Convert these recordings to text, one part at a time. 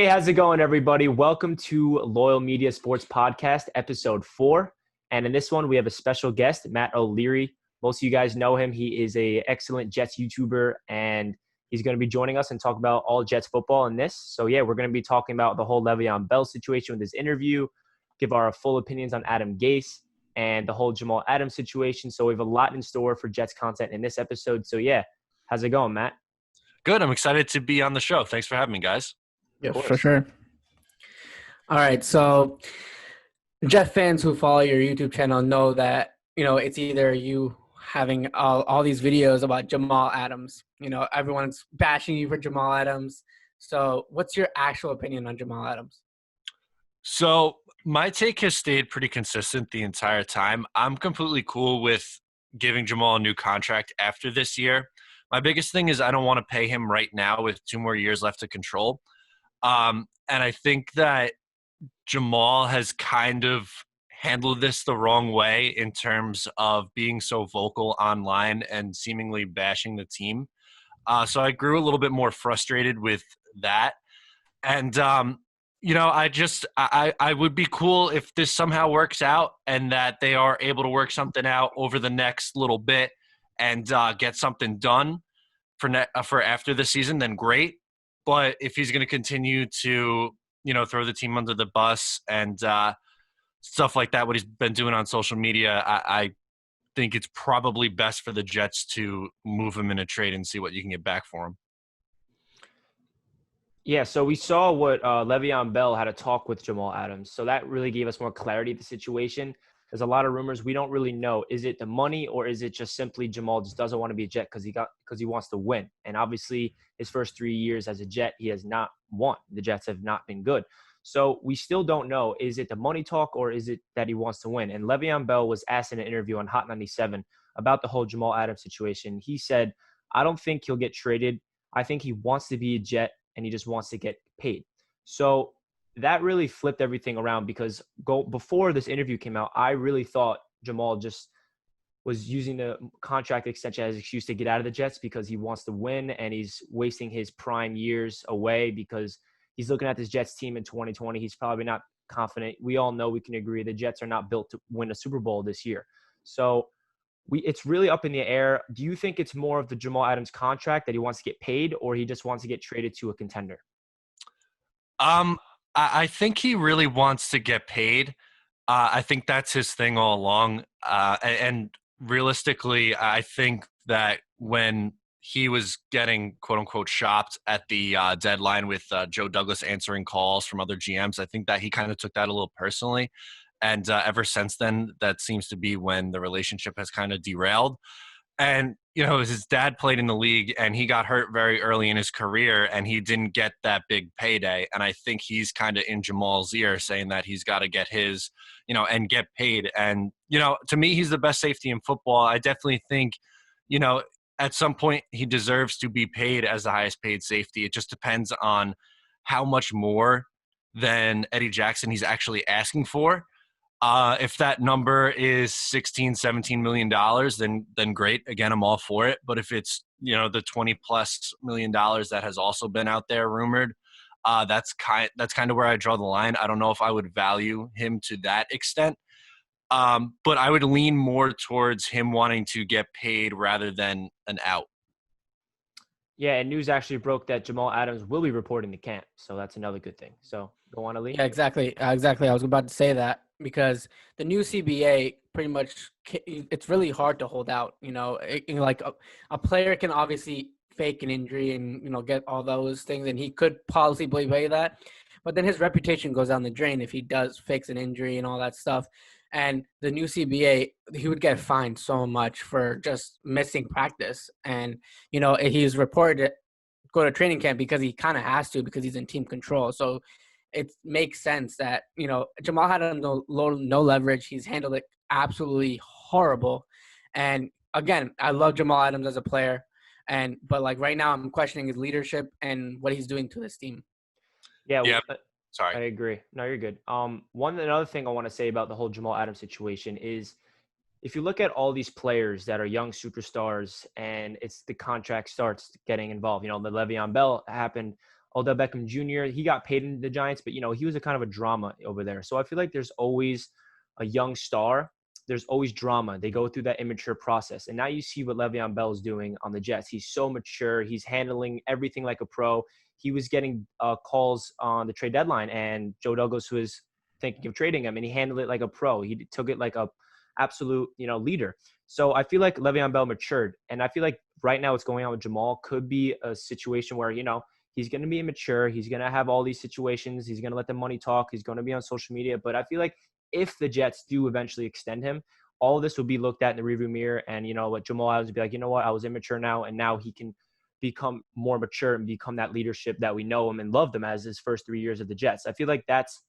how's it going, everybody? Welcome to Loyal Media Sports Podcast, episode 4. And in this one, we have a special guest, Matt O'Leary. Most of you guys know him. He is an excellent Jets YouTuber, and he's going to be joining us and talk about all Jets football in this. So, yeah, we're going to be talking about the whole Le'Veon Bell situation with this interview, give our full opinions on Adam Gase and the whole Jamal Adams situation. So we have a lot in store for Jets content in this episode. So, yeah, how's it going, Matt? Good. I'm excited to be on the show. Thanks for having me, guys. Yeah, for sure. All right, so Jet fans who follow your YouTube channel know that, it's either you having all these videos about Jamal Adams. Everyone's bashing you for Jamal Adams. So what's your actual opinion on Jamal Adams? So my take has stayed pretty consistent the entire time. I'm completely cool with giving Jamal a new contract after this year. My biggest thing is I don't want to pay him right now with 2 more years left to control. And I think that Jamal has kind of handled this the wrong way in terms of being so vocal online and seemingly bashing the team. So I grew a little bit more frustrated with that. And, I would be cool if this somehow works out and that they are able to work something out over the next little bit and get something done for after the season, then great. But if he's going to continue to, throw the team under the bus and stuff like that, what he's been doing on social media, I think it's probably best for the Jets to move him in a trade and see what you can get back for him. Yeah, so we saw what Le'Veon Bell had a talk with Jamal Adams. So that really gave us more clarity of the situation. There's a lot of rumors. We don't really know. Is it the money or is it just simply Jamal just doesn't want to be a Jet because he wants to win? And obviously his first 3 years as a Jet, he has not won. The Jets have not been good. So we still don't know. Is it the money talk or is it that he wants to win? And Le'Veon Bell was asked in an interview on Hot 97 about the whole Jamal Adams situation. He said, I don't think he'll get traded. I think he wants to be a Jet and he just wants to get paid. So that really flipped everything around because before this interview came out, I really thought Jamal just was using the contract extension as an excuse to get out of the Jets because he wants to win and he's wasting his prime years away because he's looking at this Jets team in 2020. He's probably not confident. We all know, we can agree, the Jets are not built to win a Super Bowl this year. So it's really up in the air. Do you think it's more of the Jamal Adams contract that he wants to get paid or he just wants to get traded to a contender? I think he really wants to get paid. I think that's his thing all along. And realistically, I think that when he was getting quote-unquote shopped at the deadline with Joe Douglas answering calls from other GMs, I think that he kind of took that a little personally. And ever since then, that seems to be when the relationship has kind of derailed. And, his dad played in the league and he got hurt very early in his career and he didn't get that big payday. And I think he's kind of in Jamal's ear saying that he's got to get his, and get paid. And, to me, he's the best safety in football. I definitely think, at some point he deserves to be paid as the highest paid safety. It just depends on how much more than Eddie Jackson he's actually asking for. If that number is $16-17 million, then great. Again, I'm all for it. But if it's, the $20+ million that has also been out there rumored, that's kind of where I draw the line. I don't know if I would value him to that extent. But I would lean more towards him wanting to get paid rather than an out. Yeah, and news actually broke that Jamal Adams will be reporting to camp. So that's another good thing. So go on, Ali. Yeah, exactly. I was about to say that because the new CBA pretty much, it's really hard to hold out. Like a player can obviously fake an injury and, get all those things, and he could possibly play that. But then his reputation goes down the drain if he does fix an injury and all that stuff. And the new CBA, he would get fined so much for just missing practice. And, he's reported to go to training camp because he kind of has to because he's in team control. So it makes sense that, Jamal had no leverage. He's handled it absolutely horrible. And, again, I love Jamal Adams as a player. But right now I'm questioning his leadership and what he's doing to this team. Yeah. Sorry. I agree. No, you're good. Another thing I want to say about the whole Jamal Adams situation is if you look at all these players that are young superstars and it's the contract starts getting involved, the Le'Veon Bell happened Odell Beckham Jr., he got paid in the Giants, but, he was a kind of a drama over there. So I feel like there's always a young star. There's always drama. They go through that immature process. And now you see what Le'Veon Bell is doing on the Jets. He's so mature. He's handling everything like a pro. He was getting calls on the trade deadline, and Joe Douglas was thinking of trading him, and he handled it like a pro. He took it like a absolute, leader. So I feel like Le'Veon Bell matured. And I feel like right now what's going on with Jamal could be a situation where, he's going to be immature. He's going to have all these situations. He's going to let the money talk. He's going to be on social media. But I feel like if the Jets do eventually extend him, all of this will be looked at in the rearview mirror. And, what Jamal Adams would be like, I was immature now. And now he can become more mature and become that leadership that we know him and loved him as his first 3 years of the Jets. I feel like that's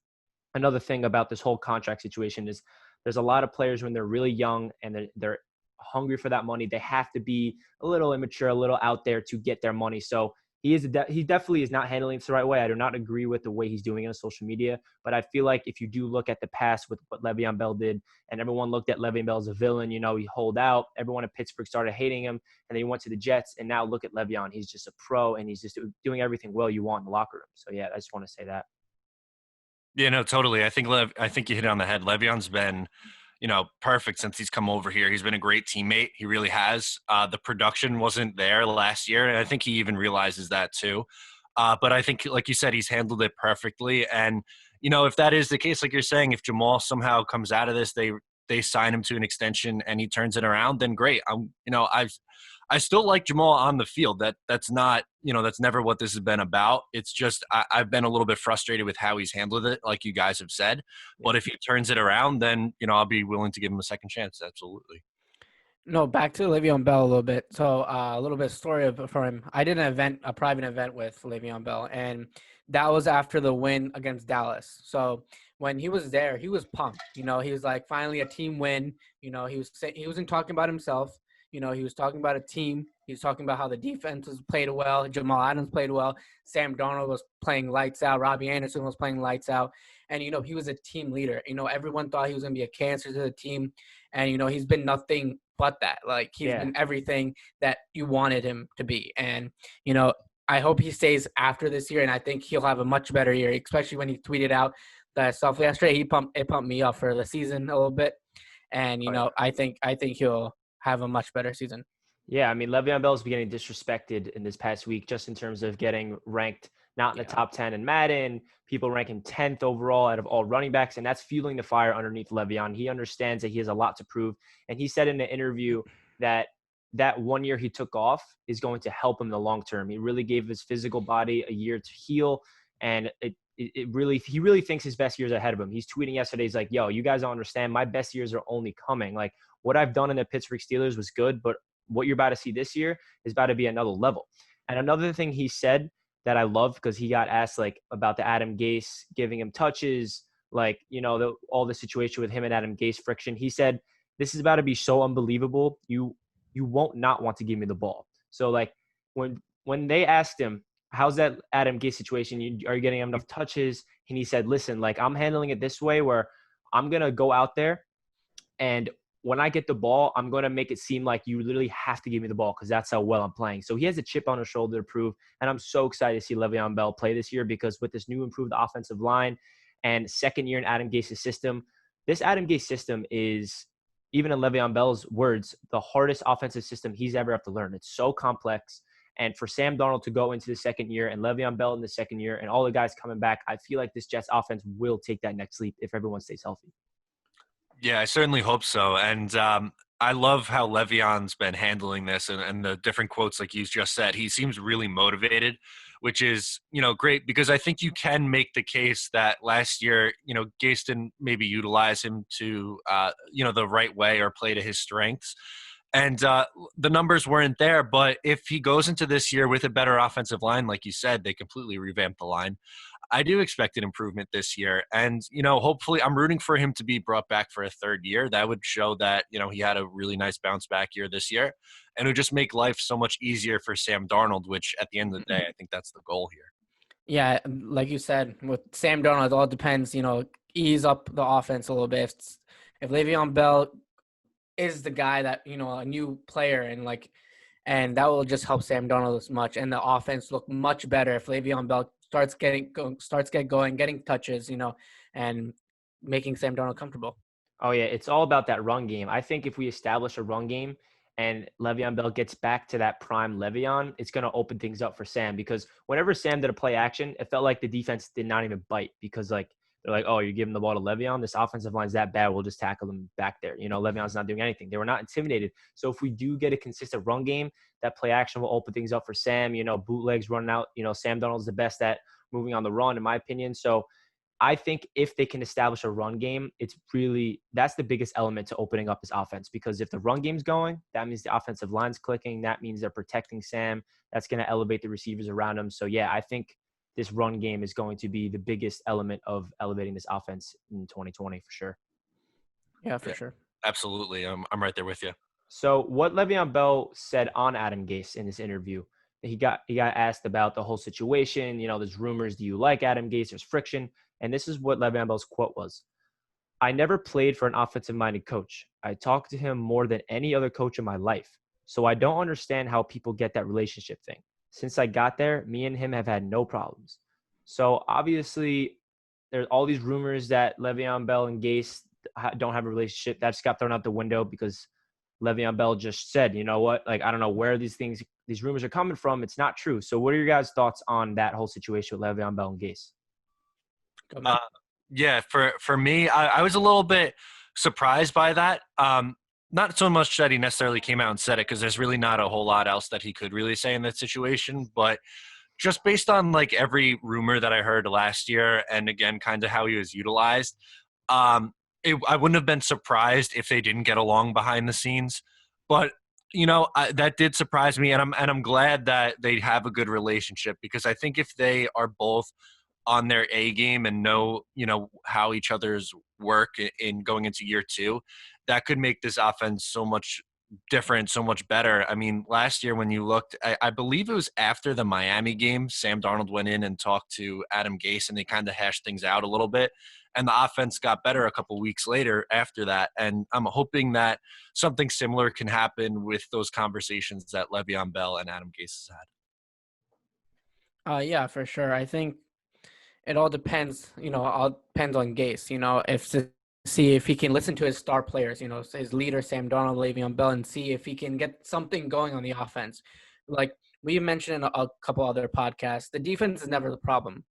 another thing about this whole contract situation is there's a lot of players when they're really young and they're hungry for that money. They have to be a little immature, a little out there to get their money. So he definitely is not handling it the right way. I do not agree with the way he's doing it on social media, but I feel like if you do look at the past with what Le'Veon Bell did, and everyone looked at Le'Veon Bell as a villain, he holed out. Everyone in Pittsburgh started hating him, and then he went to the Jets, and now look at Le'Veon. He's just a pro, and he's just doing everything well you want in the locker room. So yeah, I just want to say that. Yeah, no, totally. I think you hit it on the head. Le'Veon's been, perfect since he's come over here. He's been a great teammate. He really has. The production wasn't there last year, and I think he even realizes that too. But I think, like you said, he's handled it perfectly. And, if that is the case, like you're saying, if Jamal somehow comes out of this, they sign him to an extension and he turns it around, then great. I still like Jamal on the field. That's not, that's never what this has been about. It's just I've been a little bit frustrated with how he's handled it, like you guys have said. But if he turns it around, then, I'll be willing to give him a second chance. Absolutely. No, back to Le'Veon Bell a little bit. So a little bit of story for him. I did a private event with Le'Veon Bell, and that was after the win against Dallas. So when he was there, he was pumped. He was like, finally a team win. He wasn't talking about himself. He was talking about a team. He was talking about how the defense was played well. Jamal Adams played well. Sam Darnold was playing lights out. Robbie Anderson was playing lights out. And, he was a team leader. Everyone thought he was going to be a cancer to the team. And, he's been nothing but that. Like, he's been everything that you wanted him to be. And, I hope he stays after this year. And I think he'll have a much better year, especially when he tweeted out that stuff yesterday. It pumped me up for the season a little bit. And, I think he'll have a much better season. Yeah, I mean, Le'Veon Bell's been getting disrespected in this past week just in terms of getting ranked not in the top 10 in Madden, people ranking 10th overall out of all running backs, and that's fueling the fire underneath Le'Veon. He understands that he has a lot to prove, and he said in an interview that 1 year he took off is going to help him in the long term. He really gave his physical body a year to heal, and he really thinks his best years ahead of him. He's tweeting yesterday, he's like, yo, you guys don't understand. My best years are only coming. Like, what I've done in the Pittsburgh Steelers was good, but what you're about to see this year is about to be another level. And another thing he said that I love, because he got asked about the Adam Gase giving him touches, all the situation with him and Adam Gase friction. He said, this is about to be so unbelievable. You won't not want to give me the ball. So when they asked him, how's that Adam Gase situation? Are you getting enough touches? And he said, listen, I'm handling it this way where I'm going to go out there, and when I get the ball, I'm going to make it seem like you literally have to give me the ball because that's how well I'm playing. So he has a chip on his shoulder to prove, and I'm so excited to see Le'Veon Bell play this year because with this new improved offensive line and second year in Adam Gase's system, this Adam Gase system is, even in Le'Veon Bell's words, the hardest offensive system he's ever have to learn. It's so complex. And for Sam Darnold to go into the second year and Le'Veon Bell in the second year and all the guys coming back, I feel like this Jets offense will take that next leap if everyone stays healthy. Yeah, I certainly hope so. And I love how Le'Veon's been handling this and the different quotes like you just said. He seems really motivated, which is, great because I think you can make the case that last year, Gase didn't maybe utilize him to, the right way or play to his strengths. And the numbers weren't there. But if he goes into this year with a better offensive line, like you said, they completely revamped the line. I do expect an improvement this year. And, hopefully I'm rooting for him to be brought back for a third year. That would show that, he had a really nice bounce back year this year. And it would just make life so much easier for Sam Darnold, which at the end of the day, I think that's the goal here. Yeah, like you said, with Sam Darnold, it all depends, ease up the offense a little bit. If Le'Veon Bell is the guy that, a new player and and that will just help Sam Darnold as much, and the offense look much better if Le'Veon Bell starts getting going, getting touches, and making Sam Darnold comfortable. Oh, yeah, it's all about that run game. I think if we establish a run game and Le'Veon Bell gets back to that prime Le'Veon, it's going to open things up for Sam because whenever Sam did a play action, it felt like the defense did not even bite because, like, they're like, oh, you're giving the ball to Le'Veon? This offensive line's that bad. We'll just tackle them back there. Le'Veon's not doing anything. They were not intimidated. So if we do get a consistent run game, that play action will open things up for Sam. Bootlegs running out. Sam Darnold's the best at moving on the run, in my opinion. So I think if they can establish a run game, that's the biggest element to opening up his offense because if the run game's going, that means the offensive line's clicking. That means they're protecting Sam. That's going to elevate the receivers around him. So, yeah, I think this run game is going to be the biggest element of elevating this offense in 2020 for sure. Yeah, for sure. Absolutely. I'm right there with you. So what Le'Veon Bell said on Adam Gase in this interview, he got asked about the whole situation. There's rumors, do you like Adam Gase? There's friction. And this is what Le'Veon Bell's quote was. I never played for an offensive-minded coach. I talked to him more than any other coach in my life. So I don't understand how people get that relationship thing. Since I got there, me and him have had no problems. So obviously, there's all these rumors that Le'Veon Bell and Gase don't have a relationship. That just got thrown out the window because Le'Veon Bell just said, you know what? Like, I don't know where these rumors are coming from. It's not true. So what are your guys' thoughts on that whole situation with Le'Veon Bell and Gase? Yeah, for me, I was a little bit surprised by that. Not so much that he necessarily came out and said it because there's really not a whole lot else that he could really say in that situation. But just based on like every rumor that I heard last year and again, kind of how he was utilized, I wouldn't have been surprised if they didn't get along behind the scenes. But that did surprise me, and I'm glad that they have a good relationship because I think if they are both on their A game and know how each other's work in going into year two, that could make this offense so much different, so much better. I mean, last year when you looked, I believe it was after the Miami game, Sam Darnold went in and talked to Adam Gase and they kind of hashed things out a little bit. And the offense got better a couple weeks later after that. And I'm hoping that something similar can happen with those conversations that Le'Veon Bell and Adam Gase has had. Yeah, for sure. I think it all depends, all depends on Gase, if to see if he can listen to his star players, his leader, Sam Darnold, Le'Veon Bell, and see if he can get something going on the offense. Like we mentioned in a couple other podcasts, the defense is never the problem,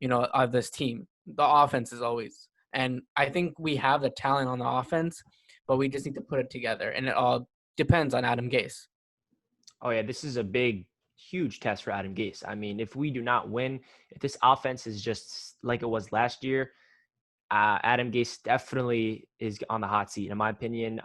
of this team. The offense is always. And I think we have the talent on the offense, but we just need to put it together. And it all depends on Adam Gase. Oh, yeah, this is a huge test for Adam Gase. I mean, if we do not win, if this offense is just like it was last year, Adam Gase definitely is on the hot seat, in my opinion.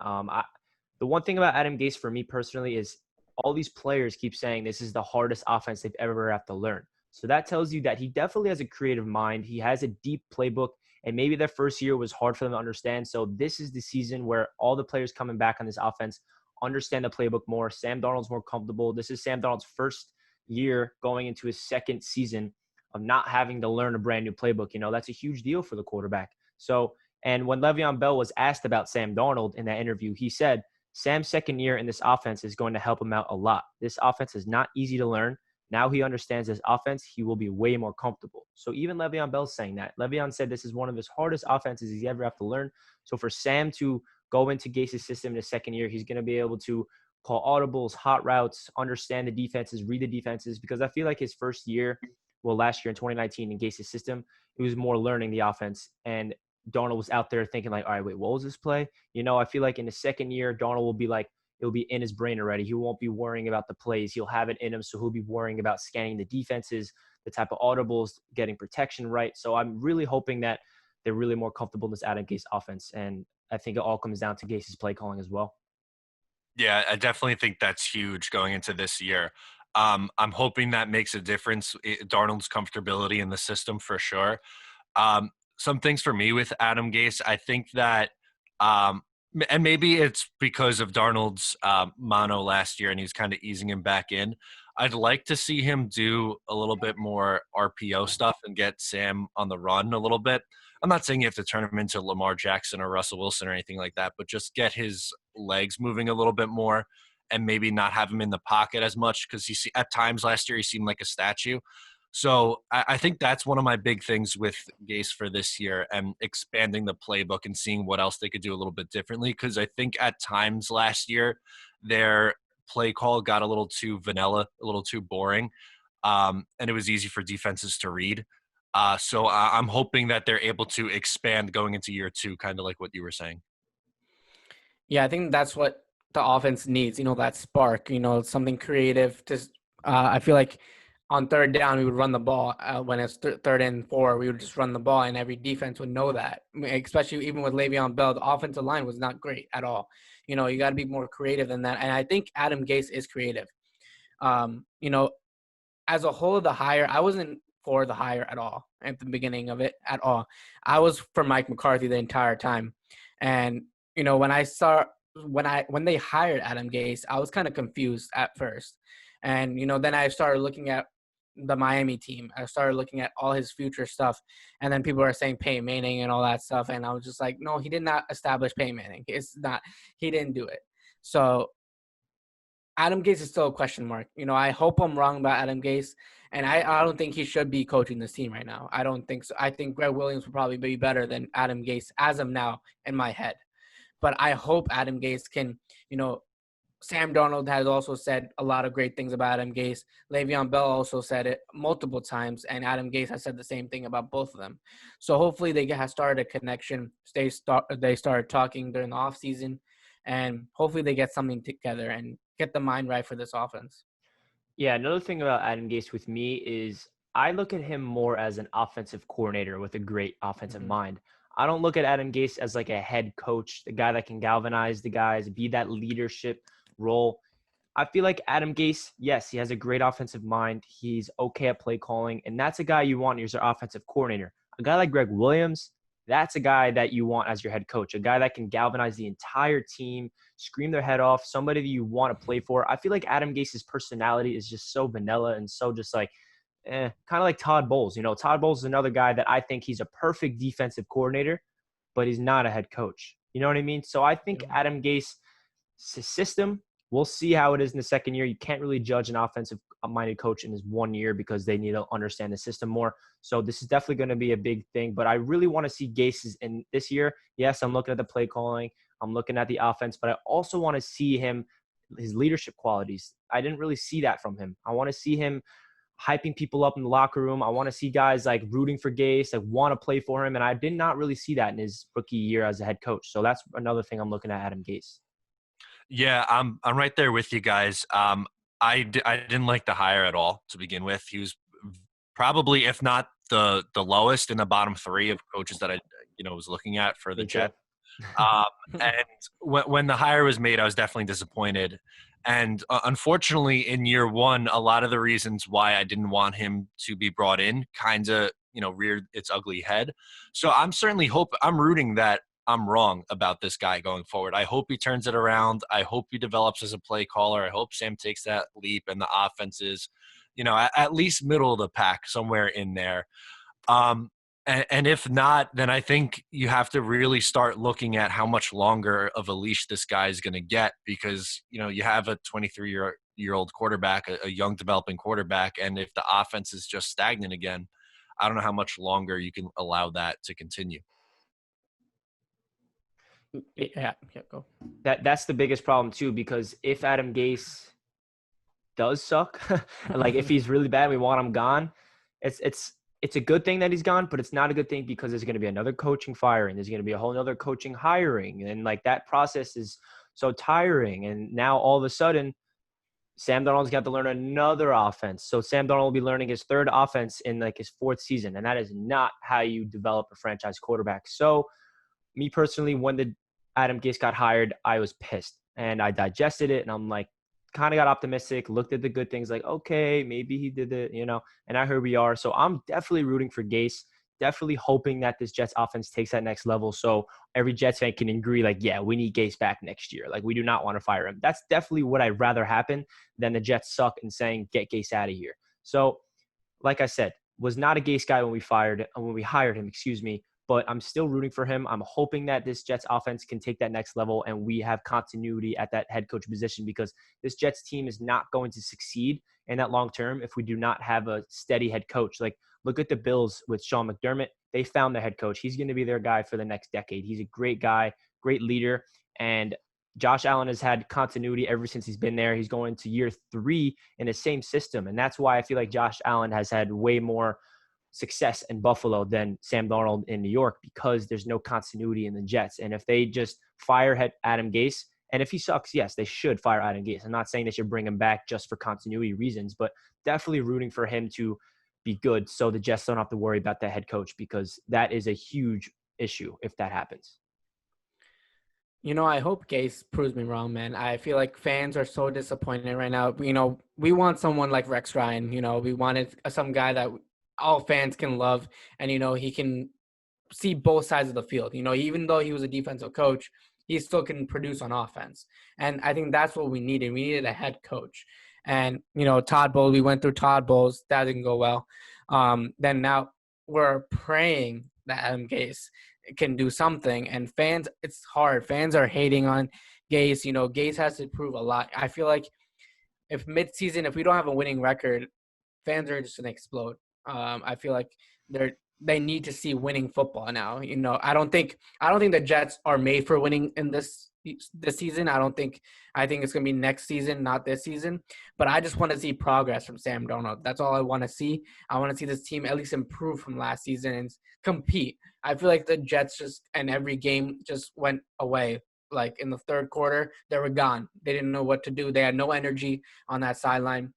The one thing about Adam Gase for me personally is all these players keep saying this is the hardest offense they've ever have to learn. So that tells you that he definitely has a creative mind. He has a deep playbook, and maybe their first year was hard for them to understand. So this is the season where all the players coming back on this offense understand the playbook more. Sam Darnold's more comfortable. This is Sam Darnold's first year going into his second season of not having to learn a brand new playbook. That's a huge deal for the quarterback. So, and when Le'Veon Bell was asked about Sam Darnold in that interview, he said, Sam's second year in this offense is going to help him out a lot. This offense is not easy to learn. Now he understands this offense. He will be way more comfortable. So even Le'Veon Bell's saying that. Le'Veon said this is one of his hardest offenses he's ever have to learn. So for Sam to go into Gase's system in his second year, he's going to be able to call audibles, hot routes, understand the defenses, read the defenses, because I feel like his first year, last year in 2019 in Gase's system, it was more learning the offense. And Darnold was out there thinking like, all right, wait, what was this play? I feel like in the second year, Darnold will be like, it'll be in his brain already. He won't be worrying about the plays. He'll have it in him. So he'll be worrying about scanning the defenses, the type of audibles, getting protection right. So I'm really hoping that they're really more comfortable in this Adam Gase offense. And I think it all comes down to Gase's play calling as well. Yeah, I definitely think that's huge going into this year. I'm hoping that makes a difference. Darnold's comfortability in the system for sure. Some things for me with Adam Gase, I think that and maybe it's because of Darnold's mono last year and he's kind of easing him back in. I'd like to see him do a little bit more RPO stuff and get Sam on the run a little bit. I'm not saying you have to turn him into Lamar Jackson or Russell Wilson or anything like that, but just get his legs moving a little bit more and maybe not have him in the pocket as much, because at times last year he seemed like a statue. So I think that's one of my big things with Gase for this year, and expanding the playbook and seeing what else they could do a little bit differently. Because I think at times last year their play call got a little too vanilla, a little too boring, and it was easy for defenses to read. So I'm hoping that they're able to expand going into year 2, kind of like what you were saying. Yeah, I think that's what the offense needs, that spark, something creative. I feel like on third down, we would run the ball. When it's third and 4, we would just run the ball, and every defense would know that. I mean, especially even with Le'Veon Bell, the offensive line was not great at all. You got to be more creative than that. And I think Adam Gase is creative. As a whole, the hire, I wasn't for the hire at all at the beginning of it at all. I was for Mike McCarthy the entire time. And when they hired Adam Gase, I was kind of confused at first. And, then I started looking at the Miami team. I started looking at all his future stuff. And then people are saying Peyton Manning and all that stuff. And I was just like, no, he did not establish Peyton Manning. He didn't do it. So Adam Gase is still a question mark. I hope I'm wrong about Adam Gase. And I don't think he should be coaching this team right now. I don't think so. I think Greg Williams would probably be better than Adam Gase as of now in my head. But I hope Adam Gase can, Sam Darnold has also said a lot of great things about Adam Gase. Le'Veon Bell also said it multiple times, and Adam Gase has said the same thing about both of them. So hopefully they have started a connection. They started talking during the offseason, and hopefully they get something together and get the mind right for this offense. Yeah, another thing about Adam Gase with me is I look at him more as an offensive coordinator with a great offensive mind. I don't look at Adam Gase as like a head coach, the guy that can galvanize the guys, be that leadership role. I feel like Adam Gase, yes, he has a great offensive mind. He's okay at play calling, and that's a guy you want as your offensive coordinator. A guy like Greg Williams, that's a guy that you want as your head coach, a guy that can galvanize the entire team, scream their head off, somebody that you want to play for. I feel like Adam Gase's personality is just so vanilla and so just like, kind of like Todd Bowles. Todd Bowles is another guy that I think he's a perfect defensive coordinator, but he's not a head coach. You know what I mean? So I think Adam Gase's system, we'll see how it is in the second year. You can't really judge an offensive-minded coach in his 1 year because they need to understand the system more. So this is definitely going to be a big thing. But I really want to see Gase's in this year. Yes, I'm looking at the play calling. I'm looking at the offense. But I also want to see his leadership qualities. I didn't really see that from him. I want to see him hyping people up in the locker room. I want to see guys like rooting for Gase, like want to play for him. And I did not really see that in his rookie year as a head coach. So that's another thing I'm looking at Adam Gase. Yeah, I'm right there with you guys. I didn't like the hire at all to begin with. He was probably, if not the lowest, in the bottom 3 of coaches that I was looking at for the Jets. And when the hire was made, I was definitely disappointed. And unfortunately, in year 1, a lot of the reasons why I didn't want him to be brought in kind of reared its ugly head. So I'm rooting that I'm wrong about this guy going forward. I hope he turns it around. I hope he develops as a play caller. I hope Sam takes that leap and the offense is, at least middle of the pack, somewhere in there. And if not, then I think you have to really start looking at how much longer of a leash this guy is going to get, because, you have a 23-year-old quarterback, a young developing quarterback, and if the offense is just stagnant again, I don't know how much longer you can allow that to continue. Yeah, go. That's the biggest problem too, because if Adam Gase does suck, and like if he's really bad, we want him gone. It's a good thing that he's gone, but it's not a good thing because there's going to be another coaching firing. There's going to be a whole other coaching hiring, and like that process is so tiring. And now all of a sudden, Sam Darnold's got to learn another offense. So Sam Darnold will be learning his 3rd offense in like his 4th season, and that is not how you develop a franchise quarterback. So me personally, when the Adam Gase got hired, I was pissed and I digested it, and I'm like, kind of got optimistic, looked at the good things, like, okay, maybe he did it, and now here we are. So I'm definitely rooting for Gase, definitely hoping that this Jets offense takes that next level. So every Jets fan can agree, like, yeah, we need Gase back next year. Like, we do not want to fire him. That's definitely what I'd rather happen than the Jets suck and saying, get Gase out of here. So like I said, was not a Gase guy when we hired him, but I'm still rooting for him. I'm hoping that this Jets offense can take that next level and we have continuity at that head coach position, because this Jets team is not going to succeed in that long term if we do not have a steady head coach. Like, look at the Bills with Sean McDermott. They found their head coach. He's going to be their guy for the next decade. He's a great guy, great leader. And Josh Allen has had continuity ever since he's been there. He's going to year 3 in the same system. And that's why I feel like Josh Allen has had way more success in Buffalo than Sam Darnold in New York, because there's no continuity in the Jets. And if they just fire Adam Gase, and if he sucks, yes, they should fire Adam Gase. I'm not saying they should bring him back just for continuity reasons, but definitely rooting for him to be good so the Jets don't have to worry about that head coach, because that is a huge issue if that happens. I hope Gase proves me wrong, man. I feel like fans are so disappointed right now. We want someone like Rex Ryan. We wanted some guy that all fans can love, and, he can see both sides of the field. Even though he was a defensive coach, he still can produce on offense. And I think that's what we needed. We needed a head coach. And, Todd Bowles, we went through Todd Bowles. That didn't go well. Then now we're praying that Adam Gase can do something. And fans, it's hard. Fans are hating on Gase. Gase has to prove a lot. I feel like if we don't have a winning record, fans are just going to explode. I feel like they need to see winning football now. I don't think the Jets are made for winning in this season. I think it's going to be next season, not this season. But I just want to see progress from Sam Darnold. That's all I want to see. I want to see this team at least improve from last season and compete. I feel like the Jets just, and every game just went away. Like in the third quarter, they were gone. They didn't know what to do. They had no energy on that sideline.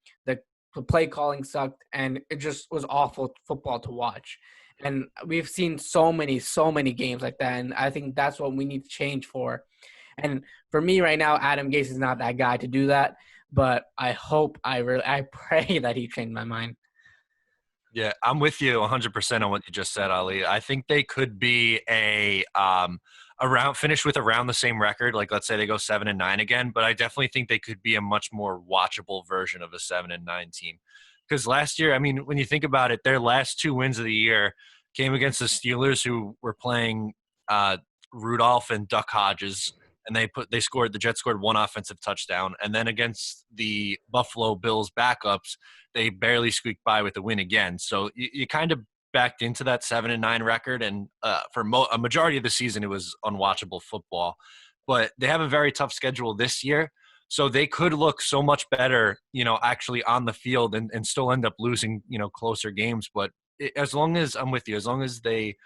The play calling sucked, and it just was awful football to watch. And we've seen so many games like that, and I think that's what we need to change for. And for me right now, Adam Gase is not that guy to do that, but I pray that he changed my mind. Yeah, I'm with you 100% on what you just said, Ali. I think they could be finish with around the same record. Like, let's say they go 7-9 again, but I definitely think they could be a much more watchable version of a 7-9 team. Because last year, I mean, when you think about it, their last 2 wins of the year came against the Steelers, who were playing Rudolph and Duck Hodges, and the Jets scored 1 offensive touchdown. And then against the Buffalo Bills backups, they barely squeaked by with a win again. So you kind of backed into that 7-9 record, and for a majority of the season, it was unwatchable football. But they have a very tough schedule this year, so they could look so much better, actually on the field, and still end up losing, closer games. But as long as they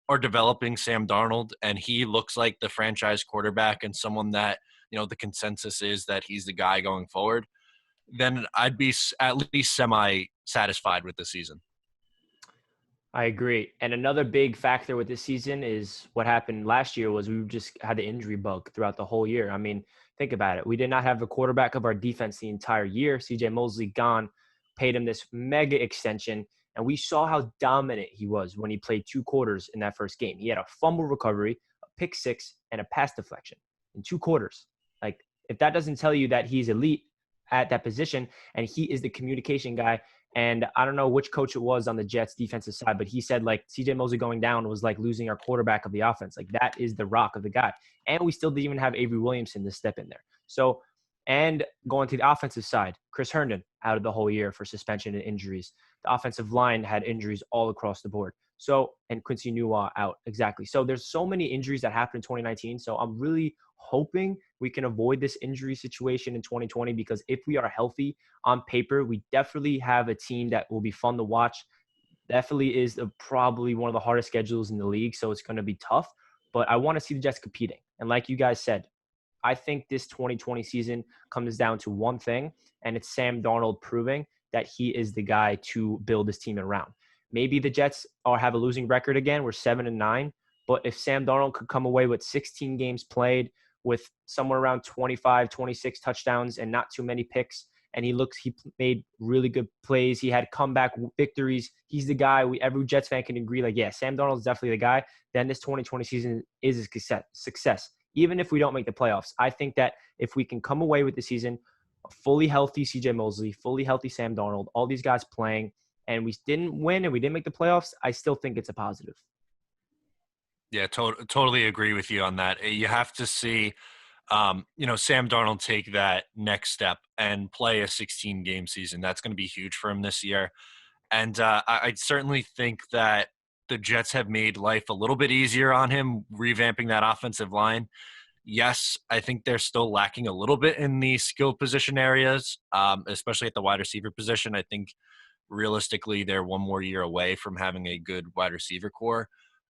are developing Sam Darnold and he looks like the franchise quarterback and someone that, the consensus is that he's the guy going forward, then I'd be at least semi-satisfied with the season. I agree. And another big factor with this season is what happened last year was we just had the injury bug throughout the whole year. I mean, think about it. We did not have the quarterback of our defense the entire year. CJ Mosley gone, paid him this mega extension. And we saw how dominant he was when he played 2 quarters in that first game. He had a fumble recovery, a pick 6, and a pass deflection in 2 quarters. Like, if that doesn't tell you that he's elite at that position and he is the communication guy. And I don't know which coach it was on the Jets defensive side, but he said, like, CJ Mosley going down was like losing our quarterback of the offense. Like, that is the rock of the guy. And we still didn't even have Avery Williamson to step in there. So, and going to the offensive side, Chris Herndon out of the whole year for suspension and injuries. The offensive line had injuries all across the board. So, and Quincy Newell out. Exactly. So there's so many injuries that happened in 2019. So I'm really hoping we can avoid this injury situation in 2020, because if we are healthy on paper, we definitely have a team that will be fun to watch. Definitely is probably one of the hardest schedules in the league. So it's going to be tough, but I want to see the Jets competing. And like you guys said, I think this 2020 season comes down to one thing, and it's Sam Darnold proving that he is the guy to build this team around. Maybe the Jets have a losing record again. We're 7-9, but if Sam Darnold could come away with 16 games played with somewhere around 25, 26 touchdowns and not too many picks, and he made really good plays. He had comeback victories. He's the guy. Every Jets fan can agree, like, yeah, Sam Darnold is definitely the guy. Then this 2020 season is a success. Even if we don't make the playoffs, I think that if we can come away with the season, a fully healthy CJ Mosley, fully healthy Sam Darnold, all these guys playing, and we didn't win and we didn't make the playoffs, I still think it's a positive. Yeah, totally agree with you on that. You have to see, Sam Darnold take that next step and play a 16-game season. That's going to be huge for him this year. And I certainly think that the Jets have made life a little bit easier on him, revamping that offensive line. Yes, I think they're still lacking a little bit in the skill position areas, especially at the wide receiver position. I think realistically, they're one more year away from having a good wide receiver core.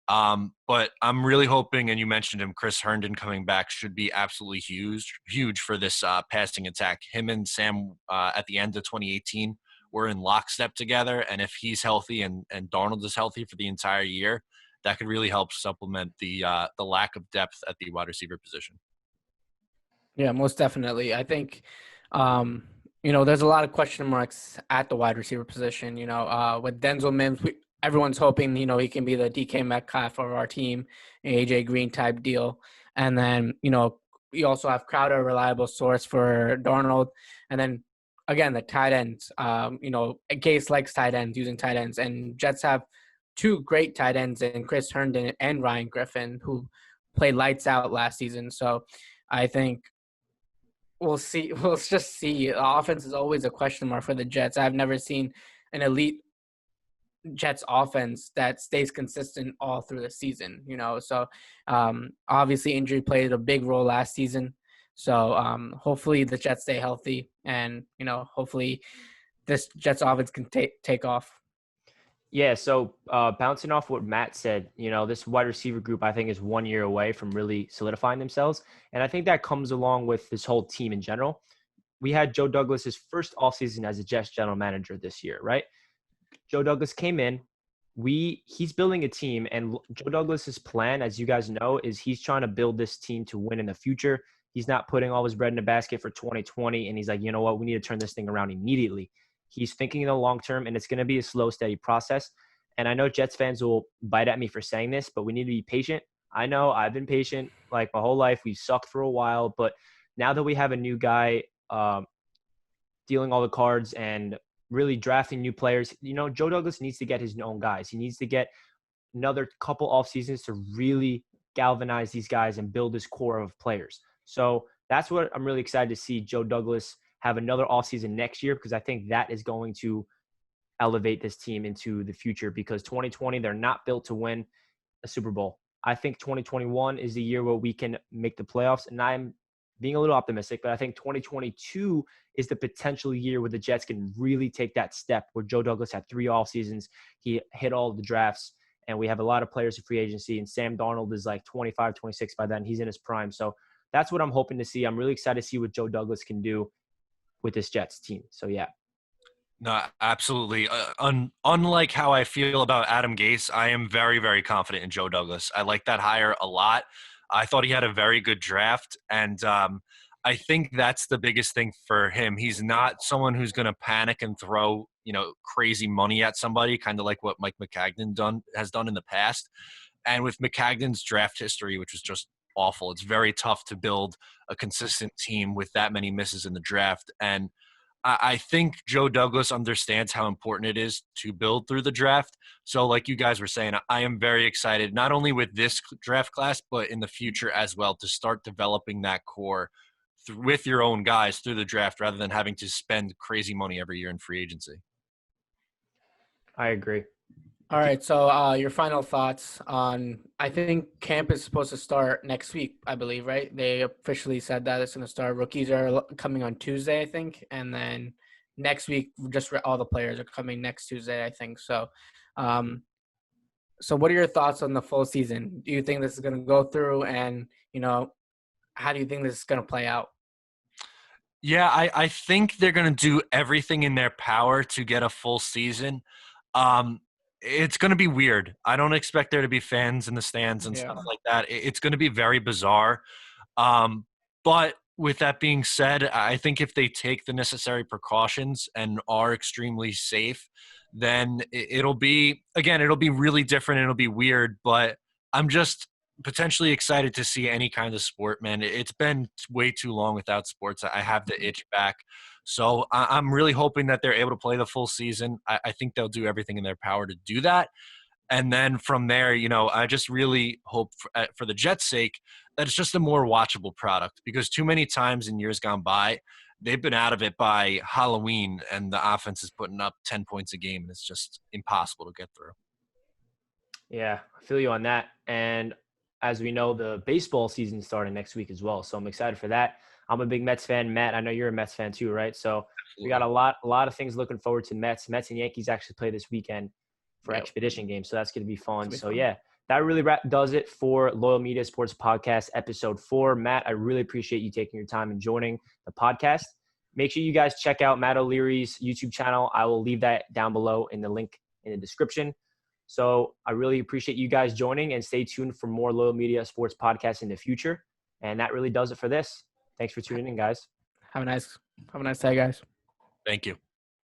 But I'm really hoping, and you mentioned him, Chris Herndon coming back should be absolutely huge for this passing attack. Him and Sam at the end of 2018 were in lockstep together, and if he's healthy and Darnold is healthy for the entire year, that could really help supplement the lack of depth at the wide receiver position. Yeah, most definitely. I think, there's a lot of question marks at the wide receiver position. With Denzel Mims, everyone's hoping, he can be the DK Metcalf of our team, AJ Green type deal. And then, we also have Crowder, a reliable source for Darnold. And then, again, the tight ends, Gase likes tight ends, using tight ends. And Jets have two great tight ends in Chris Herndon and Ryan Griffin, who played lights out last season. So I think we'll see. We'll just see. The offense is always a question mark for the Jets. I've never seen an elite Jets offense that stays consistent all through the season, So obviously injury played a big role last season. So hopefully the Jets stay healthy and, hopefully this Jets offense can take off. Yeah, so bouncing off what Matt said, this wide receiver group I think is 1 year away from really solidifying themselves. And I think that comes along with this whole team in general. We had Joe Douglas's first offseason as a Jets general manager this year, right? Joe Douglas came in. He's building a team, and Joe Douglas's plan, as you guys know, is he's trying to build this team to win in the future. He's not putting all his bread in a basket for 2020, and he's like, you know what, we need to turn this thing around immediately. He's thinking in the long term, and it's going to be a slow, steady process. And I know Jets fans will bite at me for saying this, but we need to be patient. I know I've been patient like my whole life. We've sucked for a while, but now that we have a new guy dealing all the cards and really drafting new players, Joe Douglas needs to get his own guys. He needs to get another couple off seasons to really galvanize these guys and build this core of players. So that's what I'm really excited to see Joe Douglas have another offseason next year, because I think that is going to elevate this team into the future, because 2020, they're not built to win a Super Bowl. I think 2021 is the year where we can make the playoffs, and I'm being a little optimistic, but I think 2022 is the potential year where the Jets can really take that step, where Joe Douglas had 3 off seasons. He hit all of the drafts, and we have a lot of players in free agency, and Sam Darnold is like 25, 26 by then. He's in his prime. So that's what I'm hoping to see. I'm really excited to see what Joe Douglas can do with this Jets team. So, yeah. No, absolutely. Unlike how I feel about Adam Gase, I am very, very confident in Joe Douglas. I like that hire a lot. I thought he had a very good draft, and I think that's the biggest thing for him. He's not someone who's going to panic and throw, crazy money at somebody, kind of like what Mike Maccagnan has done in the past. And with Maccagnan's draft history, which was just awful, it's very tough to build a consistent team with that many misses in the draft. And I think Joe Douglas understands how important it is to build through the draft. So like you guys were saying, I am very excited, not only with this draft class, but in the future as well, to start developing that core with your own guys through the draft, rather than having to spend crazy money every year in free agency. I agree. All right, so your final thoughts on, I think camp is supposed to start next week, I believe, right? They officially said that it's going to start. Rookies are coming on Tuesday, I think, and then next week, just all the players are coming next Tuesday, I think. So, so what are your thoughts on the full season? Do you think this is going to go through, and, how do you think this is going to play out? Yeah, I think they're going to do everything in their power to get a full season. It's going to be weird. I don't expect there to be fans in the stands and stuff like that. It's going to be very bizarre. But with that being said, I think if they take the necessary precautions and are extremely safe, then it'll be really different. It'll be weird, but I'm just potentially excited to see any kind of sport, man. It's been way too long without sports. I have the itch back. So I'm really hoping that they're able to play the full season. I think they'll do everything in their power to do that. And then from there, I just really hope for the Jets' sake that it's just a more watchable product, because too many times in years gone by, they've been out of it by Halloween and the offense is putting up 10 points a game and it's just impossible to get through. Yeah, I feel you on that. And as we know, the baseball season starting next week as well. So I'm excited for that. I'm a big Mets fan. Matt, I know you're a Mets fan too, right? So we got a lot of things looking forward to. Mets and Yankees actually play this weekend for exhibition games. So that's going to be fun. So yeah, that really does it for Loyal Media Sports Podcast episode 4. Matt, I really appreciate you taking your time and joining the podcast. Make sure you guys check out Matt O'Leary's YouTube channel. I will leave that down below in the link in the description. So I really appreciate you guys joining, and stay tuned for more Loyal Media Sports Podcasts in the future. And that really does it for this. Thanks for tuning in, guys. Have a nice day, guys. Thank you.